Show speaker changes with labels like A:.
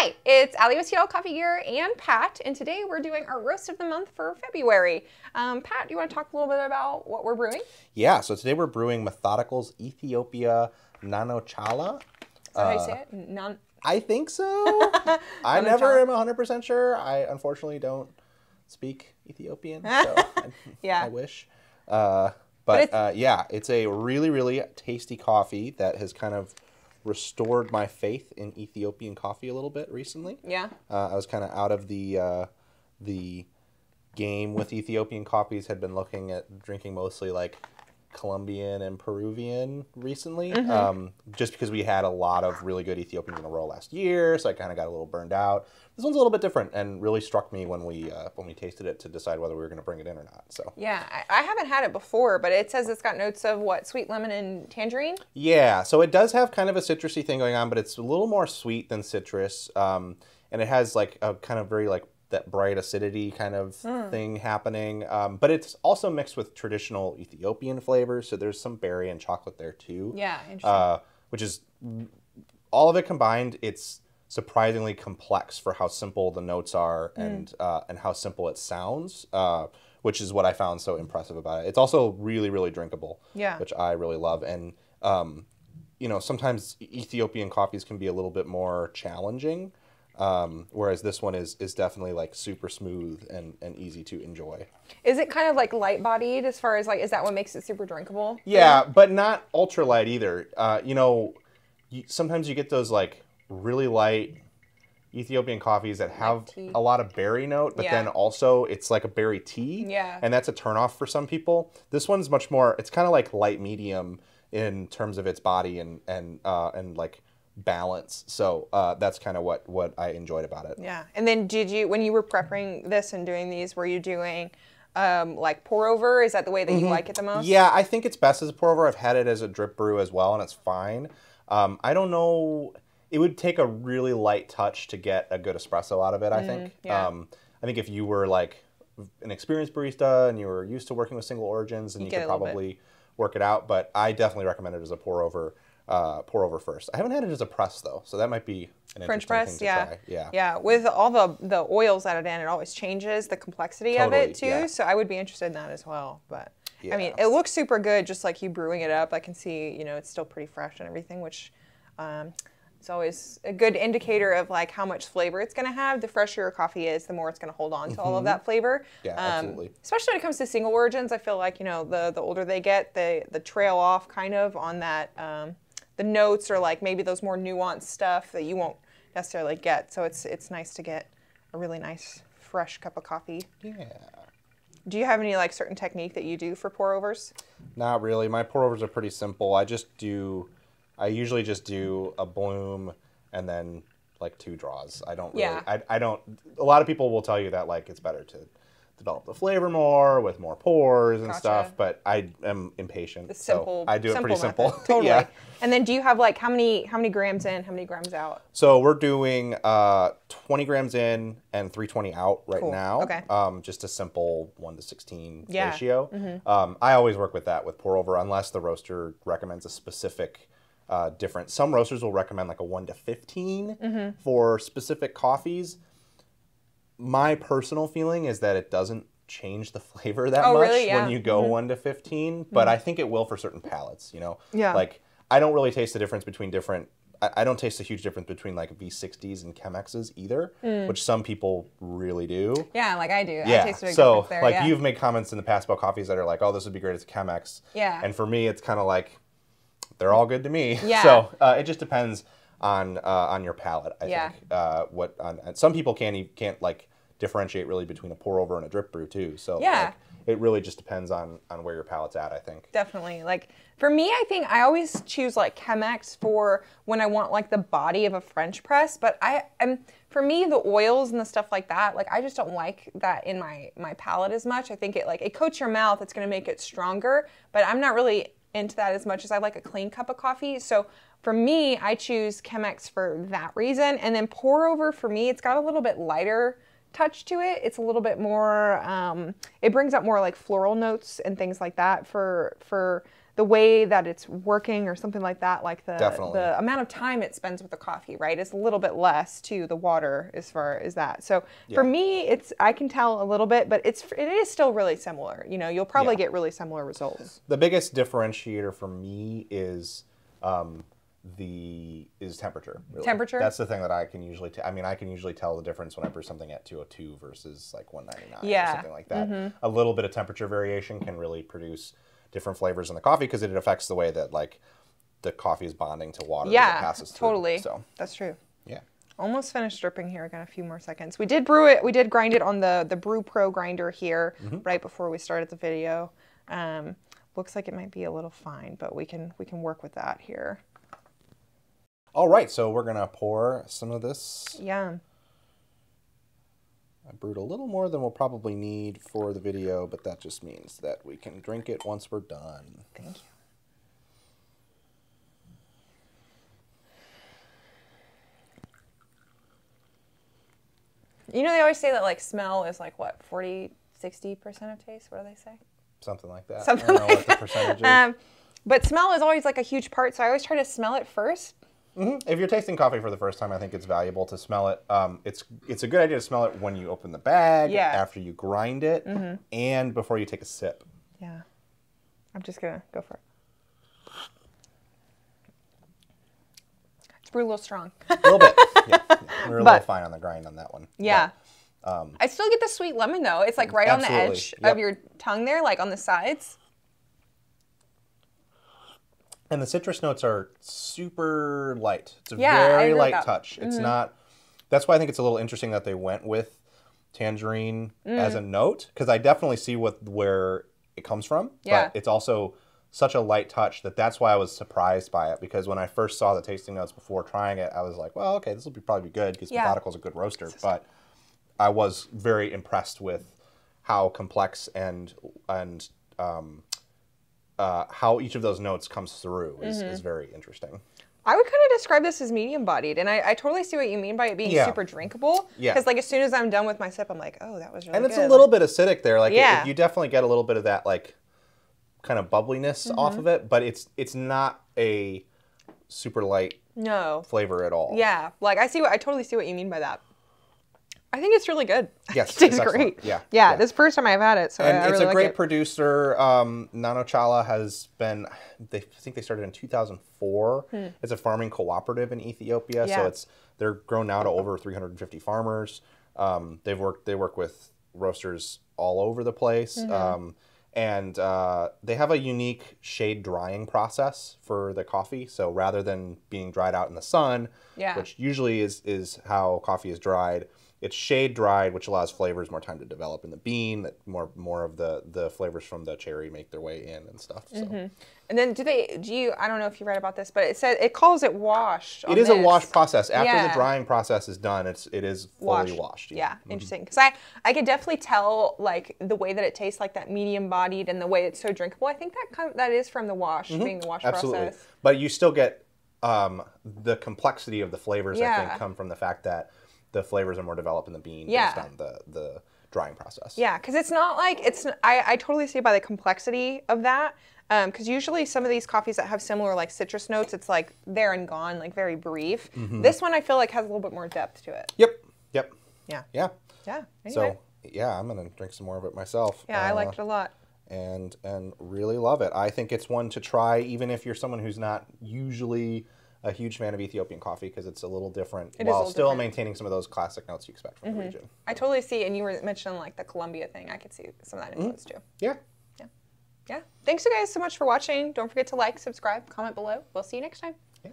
A: Hi, it's Allie with Coffee Gear and Pat, and today we're doing our roast of the month for February. Pat, do you want to talk a little bit about what we're brewing?
B: Yeah, so today we're brewing Methodical's Ethiopia Nano Challa.
A: Is that how you say it?
B: I think so. I never am 100% sure. I unfortunately don't speak Ethiopian, so
A: yeah.
B: I wish. But yeah, it's a really, really tasty coffee that has kind of restored my faith in Ethiopian coffee a little bit recently.
A: Yeah.
B: I was kind of out of the game with Ethiopian coffees, had been looking at drinking mostly like Colombian and Peruvian recently, just because we had a lot of really good Ethiopians in a row last year, so I kind of got a little burned out. This one's a little bit different and really struck me when we tasted it to decide whether we were going to bring it in or not. So
A: yeah, I haven't had it before, but it says it's got notes of what, sweet lemon and tangerine?
B: Yeah, so it does have kind of a citrusy thing going on, but it's a little more sweet than citrus, and it has like a kind of very like that bright acidity kind of thing happening. But it's also mixed with traditional Ethiopian flavors. So there's some berry and chocolate there too.
A: Yeah, interesting.
B: Which is, all of it combined, it's surprisingly complex for how simple the notes are and how simple it sounds, which is what I found so impressive about it. It's also really, really drinkable, which I really love. And, you know, sometimes Ethiopian coffees can be a little bit more challenging. Whereas this one is definitely like super smooth and easy to enjoy.
A: Is it kind of like light bodied as far as like, is that what makes it super drinkable?
B: Yeah, but not ultra light either. You know, sometimes you get those like really light Ethiopian coffees that have a lot of berry note, but then also it's like a berry tea.
A: Yeah.
B: And that's a turnoff for some people. This one's much more, it's kind of like light medium in terms of its body and like balance. So that's kind of what I enjoyed about it.
A: Yeah. And then did you, when you were prepping this and doing these, were you doing like pour over? Is that the way that you like it the most?
B: Yeah, I think it's best as a pour over. I've had it as a drip brew as well, and it's fine. I don't know, it would take a really light touch to get a good espresso out of it, I think.
A: Yeah.
B: I think if you were like an experienced barista and you were used to working with single origins, then you could probably work it out, but I definitely recommend it as a pour over first. I haven't had it as a press though, so that might be an
A: French
B: interesting
A: press,
B: thing to try.
A: Yeah. With all the oils added in, it always changes the complexity of it too. So I would be interested in that as well. But I mean, it looks super good, just like you brewing it up. I can see, you know, it's still pretty fresh and everything, which it's always a good indicator of like how much flavor it's going to have. The fresher your coffee is, the more it's going to hold on to all of that flavor.
B: Yeah, absolutely.
A: Especially when it comes to single origins, I feel like, you know, the older they get, the trail off kind of on that. The notes or like maybe those more nuanced stuff that you won't necessarily get. So it's nice to get a really nice fresh cup of coffee.
B: Yeah.
A: Do you have any like certain technique that you do for pour overs?
B: Not really. My pour overs are pretty simple. I usually just do a bloom and then like 2 draws. I don't really, I don't, a lot of people will tell you that like it's better to develop the flavor more with more pours and stuff, but I am impatient, so I do it pretty simple.
A: Totally. Yeah. And then do you have like how many grams in, how many grams out?
B: So we're doing 20 grams in and 320 out right now.
A: Okay.
B: Just a simple 1:16 ratio. I always work with that with pour over unless the roaster recommends a specific different. Some roasters will recommend like a 1:15 for specific coffees. My personal feeling is that it doesn't change the flavor that much when you go 1:15, but I think it will for certain palates, you know?
A: Yeah.
B: Like, I don't really taste the difference between I don't taste a huge difference between like V60s and Chemexes either, which some people really do.
A: Yeah, like I do.
B: Yeah.
A: I taste a big difference there.
B: Like you've made comments in the past about coffees that are like, oh, this would be great as a Chemex.
A: Yeah.
B: And for me, it's kind of like, they're all good to me.
A: Yeah.
B: So it just depends on your palate, I think. Some people can't like differentiate really between a pour over and a drip brew too. So like, it really just depends on where your palate's at, I think.
A: Definitely. Like for me, I think I always choose like Chemex for when I want like the body of a French press, but for me, the oils and the stuff like that, like I just don't like that in my palate as much. I think it coats your mouth, it's going to make it stronger, but I'm not really into that as much as I like a clean cup of coffee. So for me, I choose Chemex for that reason. And then pour over for me, it's got a little bit lighter touch to it. It's a little bit more, it brings up more like floral notes and things like that for the way that it's working or something like that, like
B: Definitely.
A: the amount of time it spends with the coffee, right, is a little bit less to the water as far as that. So for me, I can tell a little bit, but it is still really similar. You know, you'll probably get really similar results.
B: The biggest differentiator for me is temperature. Really.
A: Temperature?
B: That's the thing that I can usually I mean, I can usually tell the difference when I brew something at 202 versus like 199 or something like that. A little bit of temperature variation can really produce different flavors in the coffee because it affects the way that like the coffee is bonding to water as it passes through.
A: Totally.
B: So
A: that's true.
B: Yeah.
A: Almost finished dripping here. I got a few more seconds. We did brew it. We did grind it on the Brew Pro grinder here right before we started the video. Looks like it might be a little fine, but we can work with that here.
B: All right, so we're gonna pour some of this.
A: Yeah.
B: I brewed a little more than we'll probably need for the video, but that just means that we can drink it once we're done.
A: Thank you. You know, they always say that like smell is like what, 40, 60% of taste? What do they say?
B: Something like that.
A: Something
B: I don't know
A: like
B: what the percentage is.
A: But smell is always like a huge part, so I always try to smell it first.
B: If you're tasting coffee for the first time, I think it's valuable to smell it. It's a good idea to smell it when you open the bag, after you grind it, and before you take a sip.
A: Yeah. I'm just going to go for it. It's brewed a little strong.
B: A little bit. Yeah. We're a little fine on the grind on that one.
A: Yeah. I still get the sweet lemon, though. It's like right on the edge of your tongue there, like on the sides.
B: And the citrus notes are super light. It's a very light touch. It's not, that's why I think it's a little interesting that they went with tangerine as a note, because I definitely see where it comes from.
A: Yeah.
B: But it's also such a light touch that's why I was surprised by it, because when I first saw the tasting notes before trying it, I was like, well, okay, this will probably be good because Methodical is a good roaster. But I was very impressed with how complex and how each of those notes comes through is very interesting.
A: I would kind of describe this as medium-bodied, and I totally see what you mean by it being super drinkable.
B: Yeah.
A: Because like as soon as I'm done with my sip, I'm like, oh, that was really good.
B: And it's a little bit acidic there. Like you definitely get a little bit of that like kind of bubbliness off of it, but it's not a super light flavor at all.
A: Yeah, like I totally see what you mean by that. I think it's really good.
B: Yes,
A: it tastes great. Yeah. This first time I've had it, so I really like it.
B: It's a great producer. Nano Challa has been. I think they started in 2004. It's a farming cooperative in Ethiopia, so they're grown now to over 350 farmers. They work with roasters all over the place, and they have a unique shade drying process for the coffee. So rather than being dried out in the sun, which usually is how coffee is dried, it's shade dried, which allows flavors more time to develop in the bean. That more of the flavors from the cherry make their way in and stuff. So.
A: And then I don't know if you read about this, but it calls it washed.
B: It is a wash process. After the drying process is done, it is fully washed.
A: Yeah, interesting. Because I could definitely tell like the way that it tastes, like that medium bodied, and the way it's so drinkable. I think that is from the wash, being the wash process.
B: But you still get the complexity of the flavors. I think come from the fact that the flavors are more developed in the bean based on the drying process. Yeah, because it's not like I totally see by the complexity of that. Because usually some of these coffees that have similar like citrus notes, it's like there and gone, like very brief. This one I feel like has a little bit more depth to it. Yep.
A: Yeah.
B: Anyway.
A: So
B: I'm gonna drink some more of it myself.
A: Yeah, I liked it a lot.
B: And really love it. I think it's one to try, even if you're someone who's not usually a huge fan of Ethiopian coffee, because it's a little different while still maintaining some of those classic notes you expect from the region. I totally see, and you were mentioning like the Colombia thing. I could see some of that influence too. Yeah. Thanks you guys so much for watching. Don't forget to like, subscribe, comment below. We'll see you next time. Yeah.